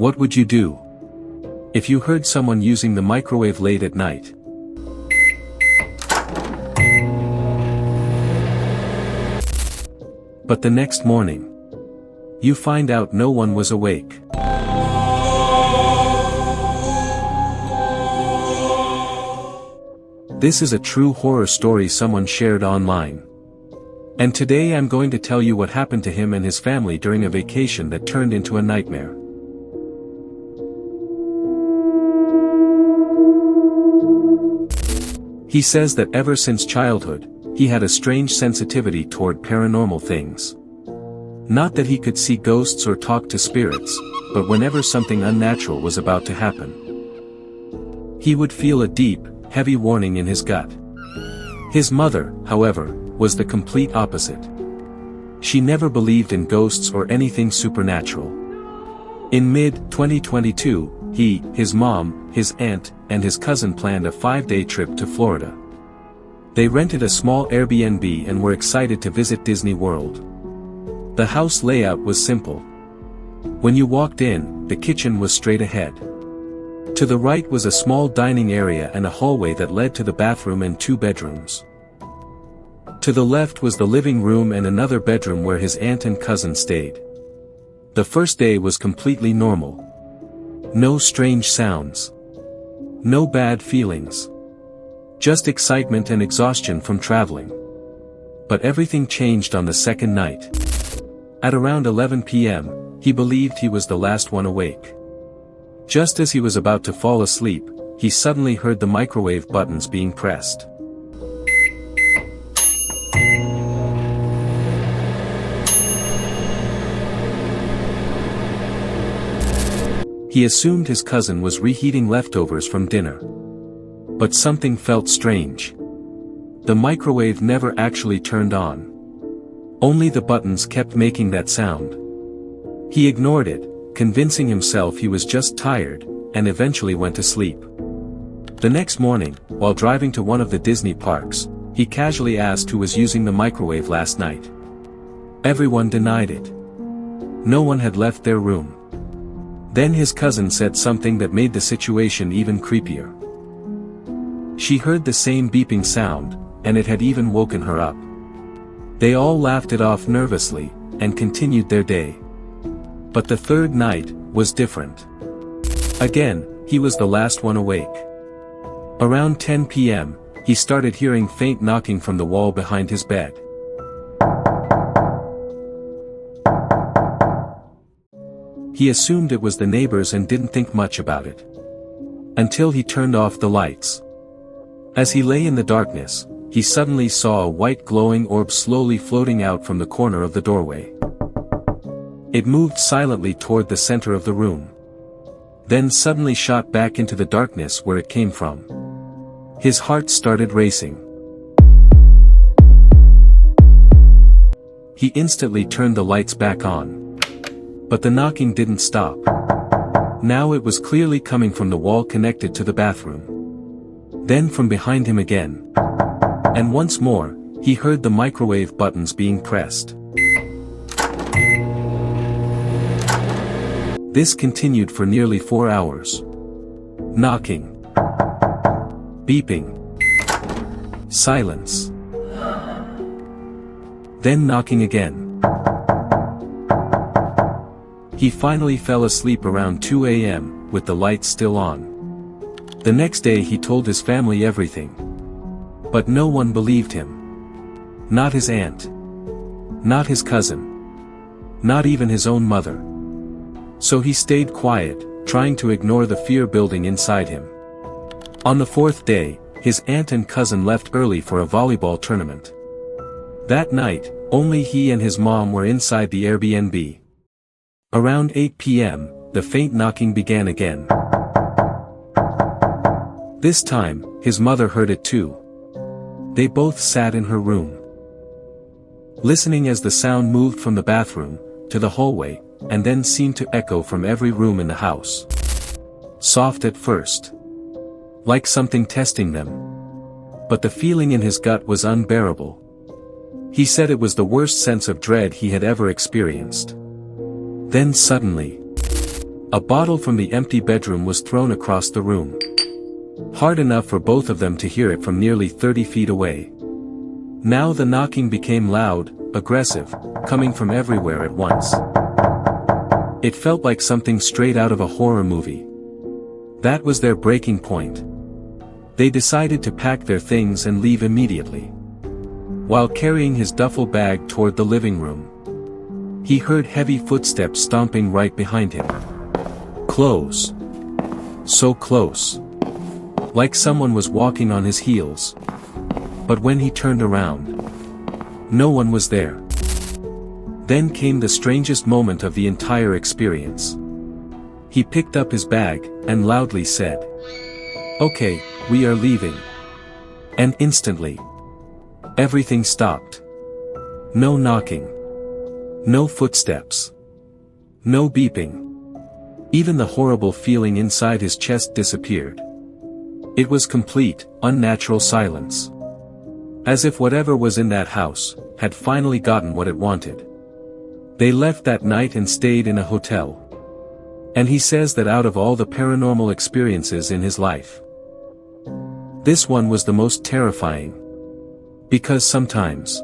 What would you do if you heard someone using the microwave late at night? But the next morning, you find out no one was awake. This is a true horror story someone shared online. And today I'm going to tell you what happened to him and his family during a vacation that turned into a nightmare. He says that ever since childhood, he had a strange sensitivity toward paranormal things. Not that he could see ghosts or talk to spirits, but whenever something unnatural was about to happen, he would feel a deep, heavy warning in his gut. His mother, however, was the complete opposite. She never believed in ghosts or anything supernatural. In mid-2022, he, his mom, his aunt, and his cousin planned a 5-day trip to Florida. They rented a small Airbnb and were excited to visit Disney World. The house layout was simple. When you walked in, the kitchen was straight ahead. To the right was a small dining area and a hallway that led to the bathroom and 2 bedrooms. To the left was the living room and another bedroom where his aunt and cousin stayed. The first day was completely normal. No strange sounds. No bad feelings. Just excitement and exhaustion from traveling. But everything changed on the second night. At around 11 p.m., he believed he was the last one awake. Just as he was about to fall asleep, he suddenly heard the microwave buttons being pressed. He assumed his cousin was reheating leftovers from dinner. But something felt strange. The microwave never actually turned on. Only the buttons kept making that sound. He ignored it, convincing himself he was just tired, and eventually went to sleep. The next morning, while driving to one of the Disney parks, he casually asked who was using the microwave last night. Everyone denied it. No one had left their room. Then his cousin said something that made the situation even creepier. She heard the same beeping sound, and it had even woken her up. They all laughed it off nervously, and continued their day. But the third night was different. Again, he was the last one awake. Around 10 p.m., he started hearing faint knocking from the wall behind his bed. He assumed it was the neighbors and didn't think much about it. Until he turned off the lights. As he lay in the darkness, he suddenly saw a white glowing orb slowly floating out from the corner of the doorway. It moved silently toward the center of the room. Then suddenly shot back into the darkness where it came from. His heart started racing. He instantly turned the lights back on. But the knocking didn't stop. Now it was clearly coming from the wall connected to the bathroom. Then from behind him again. And once more, he heard the microwave buttons being pressed. This continued for nearly 4 hours. Knocking. Beeping. Silence. Then knocking again. He finally fell asleep around 2 a.m., with the lights still on. The next day he told his family everything. But no one believed him. Not his aunt. Not his cousin. Not even his own mother. So he stayed quiet, trying to ignore the fear building inside him. On the 4th day, his aunt and cousin left early for a volleyball tournament. That night, only he and his mom were inside the Airbnb. Around 8 p.m., the faint knocking began again. This time, his mother heard it too. They both sat in her room, listening as the sound moved from the bathroom to the hallway, and then seemed to echo from every room in the house. Soft at first. Like something testing them. But the feeling in his gut was unbearable. He said it was the worst sense of dread he had ever experienced. Then suddenly, A bottle from the empty bedroom was thrown across the room. Hard enough for both of them to hear it from nearly 30 feet away. Now the knocking became loud, aggressive, coming from everywhere at once. It felt like something straight out of a horror movie. That was their breaking point. They decided to pack their things and leave immediately. While carrying his duffel bag toward the living room, he heard heavy footsteps stomping right behind him. Close. So close. Like someone was walking on his heels. But when he turned around, no one was there. Then came the strangest moment of the entire experience. He picked up his bag, and loudly said, "Okay, we are leaving." And instantly, everything stopped. No knocking. No footsteps. No beeping. Even the horrible feeling inside his chest disappeared. It was complete, unnatural silence. As if whatever was in that house had finally gotten what it wanted. They left that night and stayed in a hotel. And he says that out of all the paranormal experiences in his life, this one was the most terrifying. Because sometimes,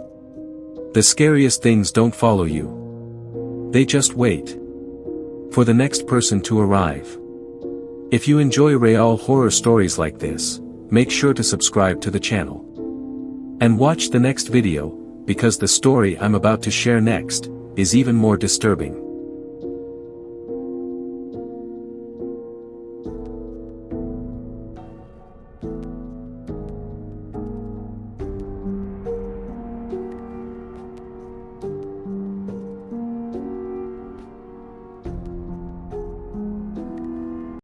the scariest things don't follow you. They just wait for the next person to arrive. If you enjoy real horror stories like this, make sure to subscribe to the channel. And watch the next video, because the story I'm about to share next is even more disturbing.